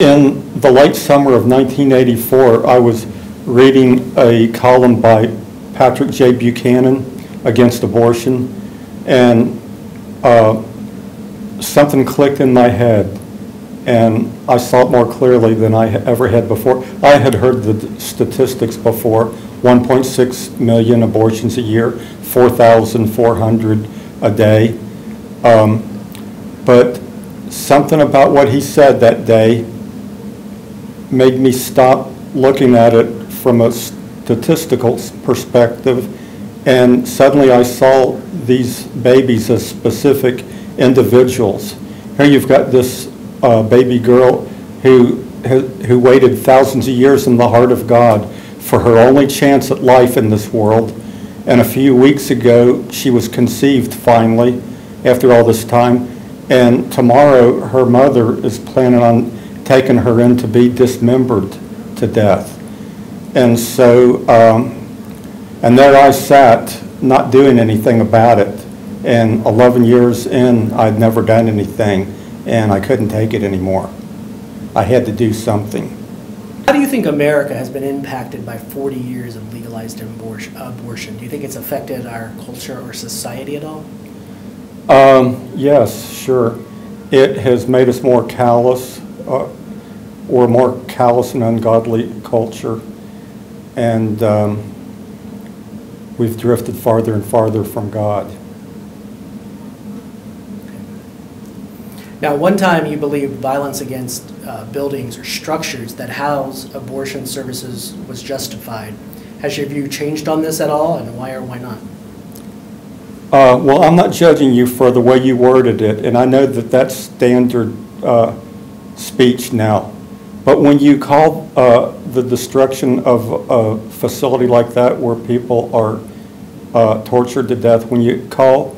In the late summer of 1984, I was reading a column by Patrick J. Buchanan against abortion, and something clicked in my head, and I saw it more clearly than I ever had before. I had heard the statistics before: 1.6 million abortions a year, 4,400 a day. But something about what he said that day made me stop looking at it from a statistical perspective, and suddenly I saw these babies as specific individuals. Here you've got this baby girl who waited thousands of years in the heart of God for her only chance at life in this world, and a few weeks ago she was conceived finally after all this time, and tomorrow her mother is planning on taken her in to be dismembered to death. And so, and there I sat, not doing anything about it. And 11 years in, I'd never done anything, and I couldn't take it anymore. I had to do something. How do you think America has been impacted by 40 years of legalized abortion? Do you think it's affected our culture or society at all? Yes, sure. It has made us more callous, or more callous and ungodly culture, and we've drifted farther and farther from God. Now, one time you believed violence against buildings or structures that house abortion services was justified. Has your view changed on this at all, and why or why not? Well, I'm not judging you for the way you worded it, and I know that that's standard speech now. But when you call the destruction of a facility like that where people are tortured to death, when you call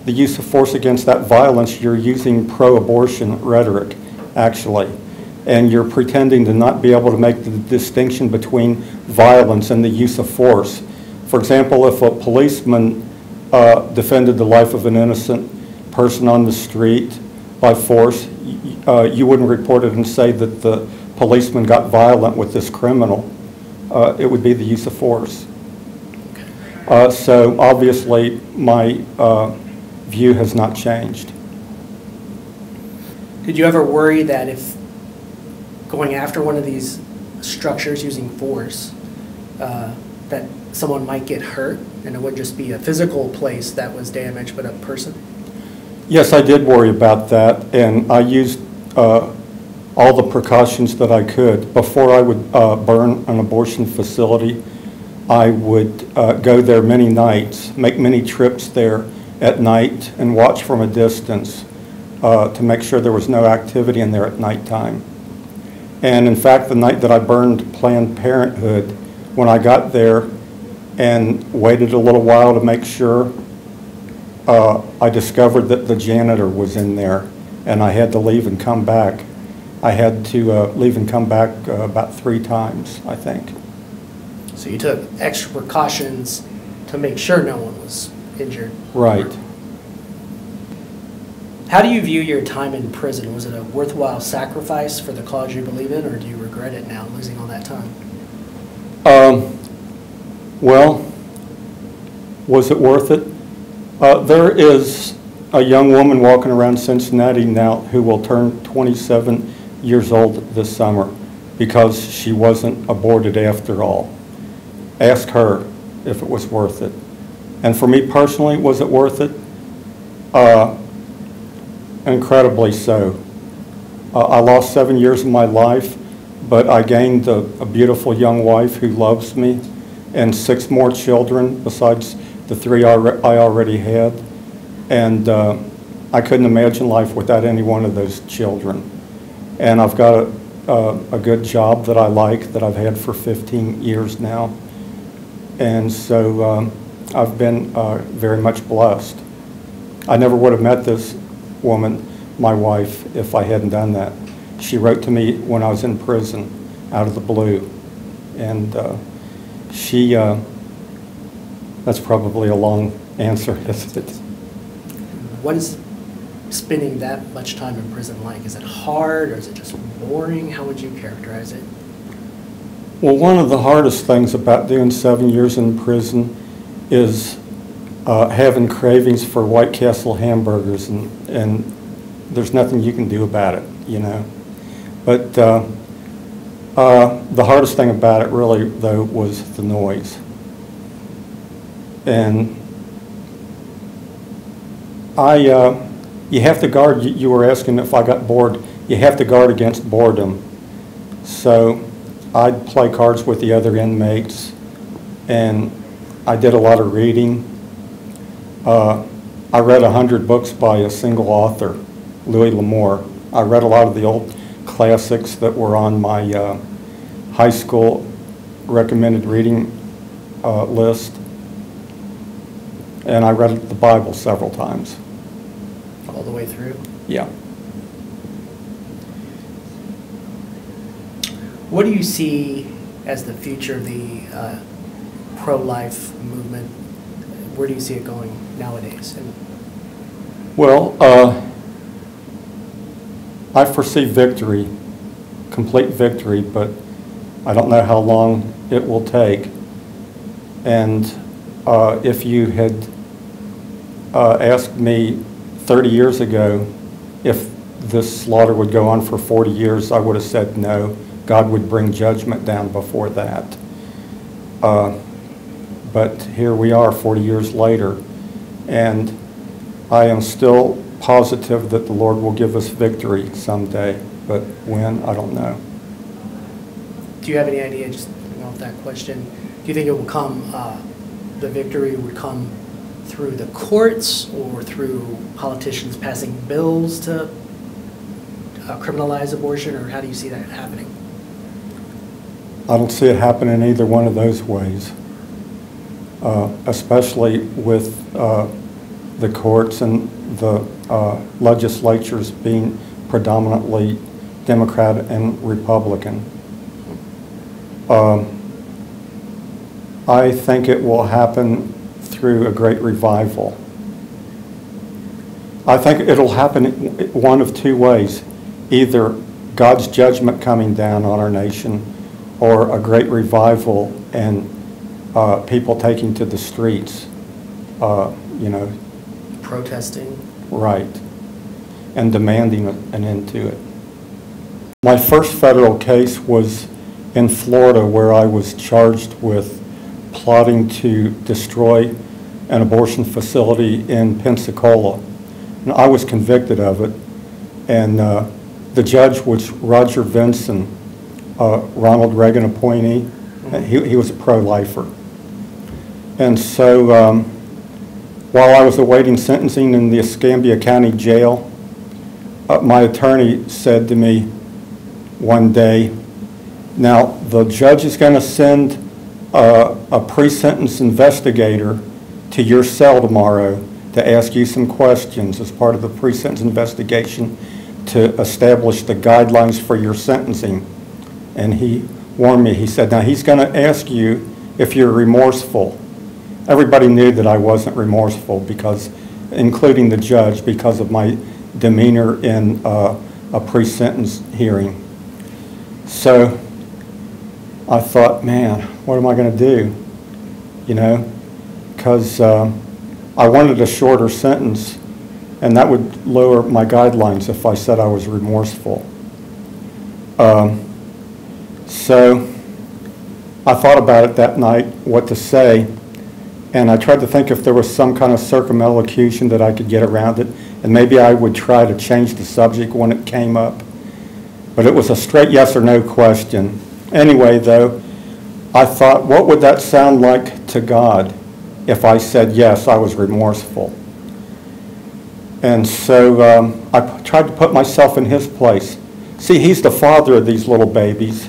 the use of force against that violence, you're using pro-abortion rhetoric, actually. And you're pretending to not be able to make the distinction between violence and the use of force. For example, if a policeman defended the life of an innocent person on the street by force, you wouldn't report it and say that the policeman got violent with this criminal. It would be the use of force. So obviously my view has not changed. Did you ever worry that if going after one of these structures using force, that someone might get hurt and it would just be a physical place that was damaged but a person? Yes, I did worry about that, and I used all the precautions that I could. Before I would burn an abortion facility, I would go there many nights, make many trips there at night, and watch from a distance to make sure there was no activity in there at nighttime. And in fact, the night that I burned Planned Parenthood, when I got there and waited a little while to make sure, I discovered that the janitor was in there, and I had to leave and come back. I had to leave and come back about 3 times, I think. So you took extra precautions to make sure no one was injured? Right. How do you view your time in prison? Was it a worthwhile sacrifice for the cause you believe in, or do you regret it now, losing all that time? Well, was it worth it? There is a young woman walking around Cincinnati now who will turn 27 years old this summer because she wasn't aborted after all. Ask her if it was worth it. And for me personally, was it worth it? Incredibly so. I lost 7 years of my life, but I gained a beautiful young wife who loves me, and 6 more children besides the 3 I already had. And I couldn't imagine life without any one of those children. And I've got a good job that I like, that I've had for 15 years now. And so I've been very much blessed. I never would have met this woman, my wife, if I hadn't done that. She wrote to me when I was in prison, out of the blue. And that's probably a long answer, isn't it? What is spending that much time in prison like? Is it hard, or is it just boring? How would you characterize it? Well, one of the hardest things about doing 7 years in prison is having cravings for White Castle hamburgers, and there's nothing you can do about it, you know. But the hardest thing about it really, though, was the noise. And you have to guard, you were asking if I got bored, you have to guard against boredom. So I'd play cards with the other inmates, and I did a lot of reading. I read 100 books by a single author, Louis L'Amour. I read a lot of the old classics that were on my high school recommended reading list, and I read the Bible several times. All the way through? Yeah. What do you see as the future of the pro-life movement? Where do you see it going nowadays? Well, I foresee victory, complete victory, but I don't know how long it will take. And if you had asked me 30 years ago if this slaughter would go on for 40 years, I would have said no. God would bring judgment down before that. But here we are 40 years later, and I am still positive that the Lord will give us victory someday, but when, I don't know. Do you have any idea, just off that question, do you think it will come, the victory would come through the courts or through politicians passing bills to criminalize abortion, or how do you see that happening? I don't see it happening either one of those ways, especially with the courts and the legislatures being predominantly Democrat and Republican. I think it will happen through a great revival. I think it'll happen one of two ways: either God's judgment coming down on our nation, or a great revival and people taking to the streets, you know. Protesting. Right, and demanding an end to it. My first federal case was in Florida, where I was charged with plotting to destroy an abortion facility in Pensacola. And I was convicted of it, and the judge was Roger Vinson, Ronald Reagan appointee. He was a pro-lifer. And so while I was awaiting sentencing in the Escambia County Jail, my attorney said to me one day, "Now, the judge is going to send a pre-sentence investigator to your cell tomorrow to ask you some questions as part of the pre-sentence investigation to establish the guidelines for your sentencing." And he warned me. He said, "Now, he's going to ask you if you're remorseful." Everybody knew that I wasn't remorseful, because, including the judge, because of my demeanor in a pre-sentence hearing. So I thought, man, what am I going to do? You know, because I wanted a shorter sentence, and that would lower my guidelines if I said I was remorseful. So I thought about it that night, what to say, and I tried to think if there was some kind of circumlocution that I could get around it, and maybe I would try to change the subject when it came up. But it was a straight yes or no question. Anyway, though, I thought, what would that sound like to God if I said, yes, I was remorseful? And so I tried to put myself in his place. See, he's the father of these little babies,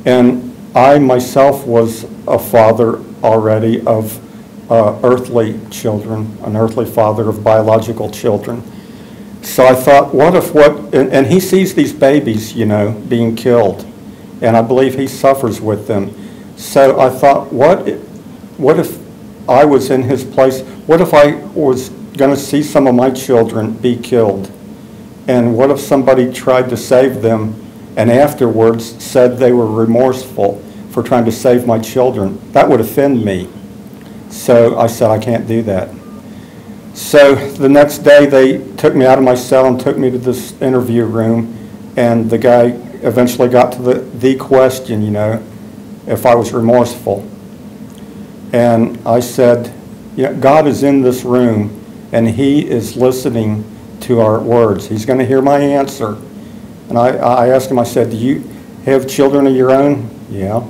and I myself was a father already of earthly children, an earthly father of biological children. So I thought, and he sees these babies, you know, being killed, and I believe he suffers with them. So I thought, what if I was in his place? What if I was going to see some of my children be killed. And what if somebody tried to save them and afterwards said they were remorseful for trying to save my children? That would offend me. So I said, I can't do that. So the next day they took me out of my cell and took me to this interview room, and the guy eventually got to the question, you know, if I was remorseful. And I said, yeah, God is in this room and he is listening to our words. He's going to hear my answer. And I asked him, I said, do you have children of your own? Yeah.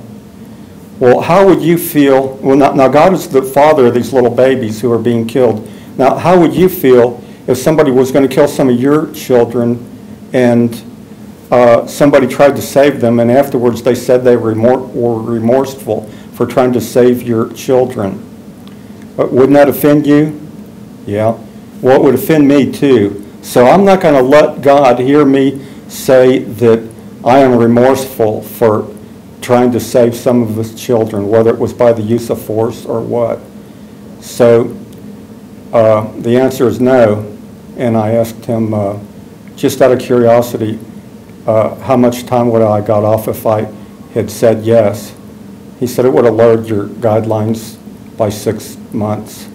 Well, how would you feel? Well, now God is the father of these little babies who are being killed. Now, how would you feel if somebody was going to kill some of your children and somebody tried to save them and afterwards they said they were remorseful for trying to save your children? Wouldn't that offend you? Yeah. Well, it would offend me too. So I'm not going to let God hear me say that I am remorseful for trying to save some of his children, whether it was by the use of force or what. So the answer is no. And I asked him, just out of curiosity, how much time would I got off if I had said yes? He said it would have lowered your guidelines by 6 months.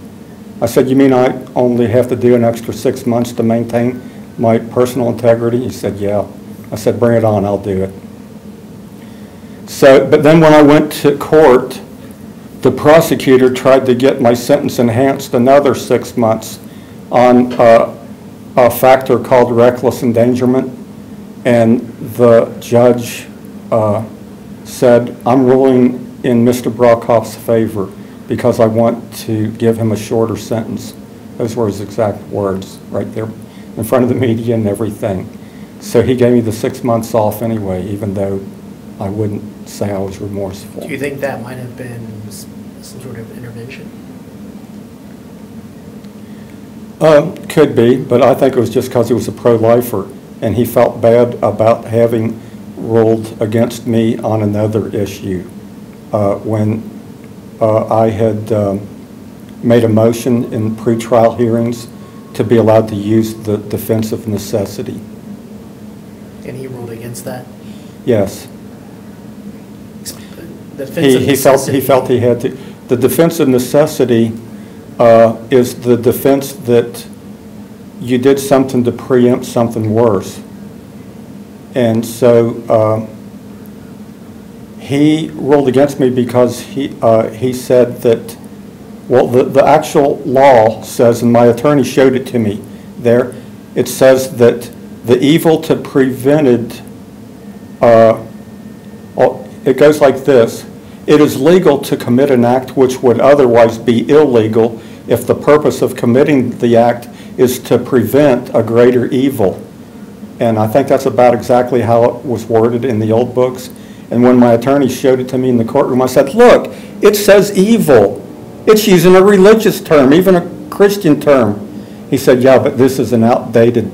I said, you mean I only have to do an extra 6 months to maintain my personal integrity? He said, yeah. I said, bring it on, I'll do it. So, but then when I went to court, the prosecutor tried to get my sentence enhanced another 6 months on a factor called reckless endangerment. And the judge said, I'm ruling in Mr. Brockhoeft's favor because I want to give him a shorter sentence. Those were his exact words right there in front of the media and everything. So he gave me the 6 months off anyway, even though I wouldn't say I was remorseful. Do you think that might have been some sort of intervention? Could be, but I think it was just because he was a pro-lifer and he felt bad about having ruled against me on another issue when I had made a motion in pretrial hearings to be allowed to use the defense of necessity. And he ruled against that? Yes. The defense of necessity. He felt he had to. The defense of necessity is the defense that you did something to preempt something worse. And so he ruled against me because he said that, well, the actual law says, and my attorney showed it to me there, it says that the evil to prevented, it goes like this: it is legal to commit an act which would otherwise be illegal if the purpose of committing the act is to prevent a greater evil. And I think that's about exactly how it was worded in the old books. And when my attorney showed it to me in the courtroom, I said, look, it says evil. It's using a religious term, even a Christian term. He said, yeah, but this is an outdated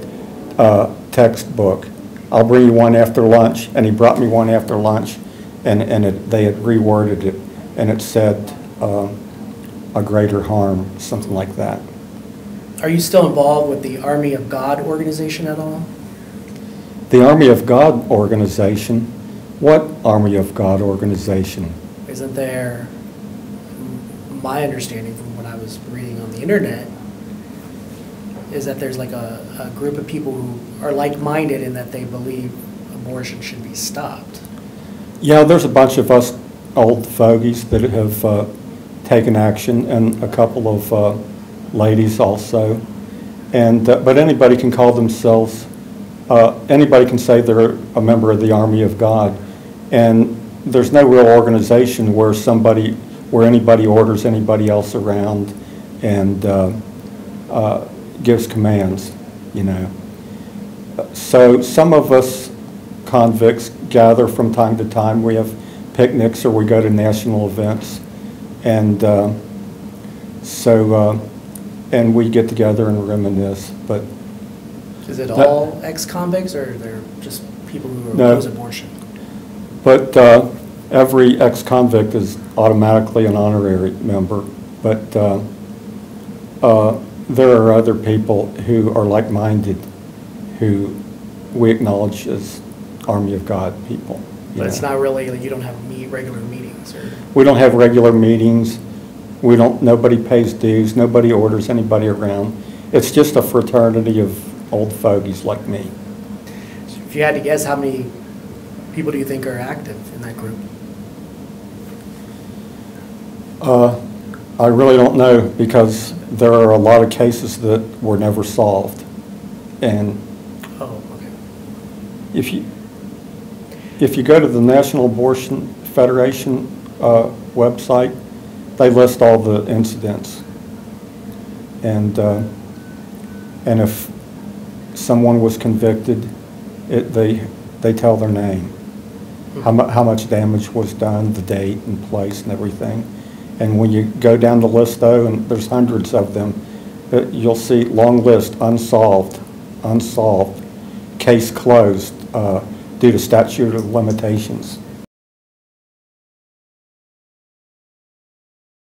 textbook. I'll bring you one after lunch. And he brought me one after lunch, and they had reworded it, and it said a greater harm, something like that. Are you still involved with the Army of God organization at all? The Army of God organization? What Army of God organization? Isn't there, my understanding from what I was reading on the internet, is that there's like a group of people who are like-minded in that they believe abortion should be stopped. Yeah, there's a bunch of us old fogies that have taken action, and a couple of ladies also. And but anybody can call themselves, anybody can say they're a member of the Army of God. And there's no real organization where anybody orders anybody else around and gives commands, you know. So some of us convicts gather from time to time. We have picnics or we go to national events, and and we get together and reminisce. But is it all ex-convicts, or are there just people who oppose abortion? But every ex-convict is automatically an honorary member. But there are other people who are like-minded, who we acknowledge as Army of God people. But it's not really, like, you don't have regular meetings, or? We don't have regular meetings. Nobody pays dues. Nobody orders anybody around. It's just a fraternity of old fogies like me. If you had to guess, how many people do you think are active in that group? I really don't know, because there are a lot of cases that were never solved. And Oh, okay. if you go to the National Abortion Federation website, they list all the incidents. And if someone was convicted, they tell their name, how much damage was done, the date and place and everything. And when you go down the list, though, and there's hundreds of them, you'll see long list: unsolved, case closed due to statute of limitations.